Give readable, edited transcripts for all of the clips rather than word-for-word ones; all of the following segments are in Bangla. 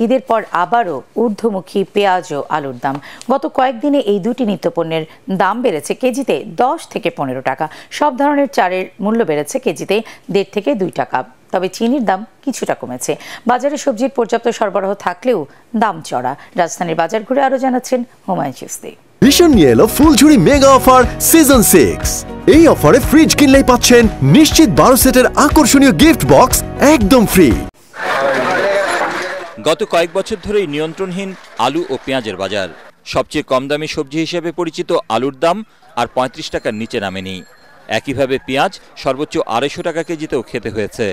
ঈদের পর আবারও ঊর্ধ্বমুখী পেঁয়াজ ও আলুর দাম। গত কয়েকদিনে এই দুটি নিত্যপণ্যের দাম বেড়েছে কেজিতে 10 থেকে 15 টাকা। সব ধরনের চালের মূল্য বেড়েছে কেজিতে 1.5 থেকে 2 টাকা। তবে চিনির দাম কিছুটা কমেছে। বাজারে সবজির পর্যাপ্ত সরবরাহ থাকলেও দাম চড়া। রাজধানীর বাজার ঘুরে আরো জানাচ্ছেন হুমায়ুন চিশতি। ভীষণ নিয়ে এলো ফুলঝুরি মেগা অফার সিজন 6। এই অফারে ফ্রিজ কিনলেই পাচ্ছেন নিশ্চিত 12 সেটের আকর্ষণীয় গিফট বক্স একদম ফ্রি। গত কয়েক বছর ধরেই নিয়ন্ত্রণহীন আলু ও পেঁয়াজের বাজার। সবচেয়ে কম দামি সবজি হিসেবে পরিচিত আলুর দাম আর 35 টাকার নিচে নামেনি। একইভাবে পেঁয়াজ সর্বোচ্চ 250 টাকা কেজিতেও খেতে হয়েছে।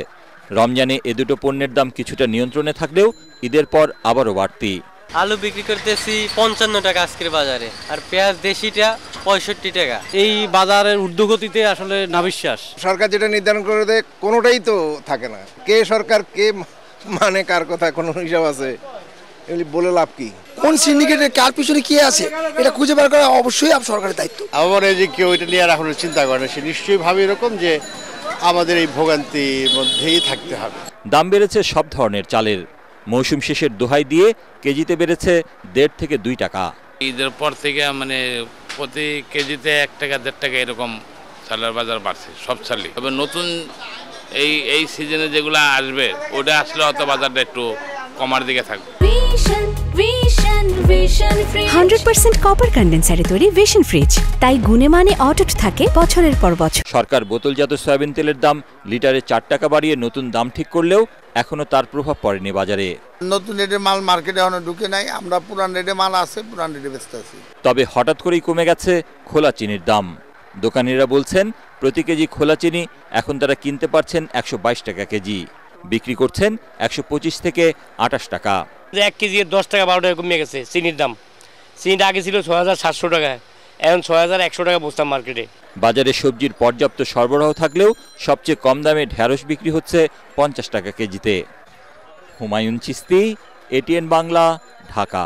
রমজানে এ দুটো পণ্যের দাম কিছুটা নিয়ন্ত্রণে থাকলেও ঈদের পর আবারও বাড়তি। আলু বিক্রি করতেছি 55 টাকা আজকের বাজারে, আর পেঁয়াজ দেশিটা 65 টাকা। এই বাজারের ঊর্ধ্বগতিতে আসলে নাবিশ্বাস। সরকার যেটা নির্ধারণ করে দেয় কোনোটাই তো থাকে না। কে সরকার, কে মানে কার কথা কোনো হিসাব আছে? এগুলি বলে লাভ কি? কোন সিন্ডিকেটের কার পিছনে কে আছে এটা খুঁজে বের করা অবশ্যই সরকারের দায়িত্ব। আমার এই যে কেউ এটা নিয়ে আর এখন চিন্তা করে না, সে নিশ্চয়ই ভাবে এরকম যে আমাদের এই ভোগান্তির মধ্যেই থাকতে হবে। দাম বেড়েছে সব ধরনের চালের। মৌসুম শেষের দোহাই দিয়ে কেজিতে বেড়েছে 1.5 থেকে 2 টাকা। ঈদের পর থেকে প্রতি কেজিতে 1 টাকা 1.5 টাকা এরকম চালের বাজার বাড়ছে সব চালই। তবে নতুন এই সিজনে যেগুলো আসবে ওটা আসলে অত বাজারটা একটু কমার দিকে থাকবে। 100% কপার কন্ডেন্সারে তৈরি ভিশন ফ্রিজ, তাই গুণে মানে অটুট থাকে বছরের পর বছর। সরকার বোতলজাত সয়াবিন তেলের দাম লিটারে 4 টাকা বাড়িয়ে নতুন দাম ঠিক করলেও এখনো তার প্রভাব পড়েনি বাজারে। নতুন রেটে মাল মার্কেটে এখনো ঢুকে নাই, আমরা পুরান রেটে মাল আছে, পুরান রেটে বেচতে আছি। তবে হঠাৎ করেই কমে গেছে খোলা চিনির দাম। দোকানিরা বলছেন প্রতি কেজি খোলা চিনি এখন তারা কিনতে পারছেন 122 টাকা কেজি, বিক্রি করছেন 125 থেকে 28 টাকা। 1 কেজি 10 টাকা 12 টাকা কমে গেছে চিনির দাম। চিনিটা আগে ছিল 6700 টাকা, এখন 6100 টাকা বস্তা মার্কেটে। বাজারে সবজির পর্যাপ্ত সরবরাহ থাকলেও সবচেয়ে কম দামে ঢেঁড়স বিক্রি হচ্ছে 50 টাকা কেজিতে। হুমায়ুন চিশতি, এটিএন বাংলা, ঢাকা।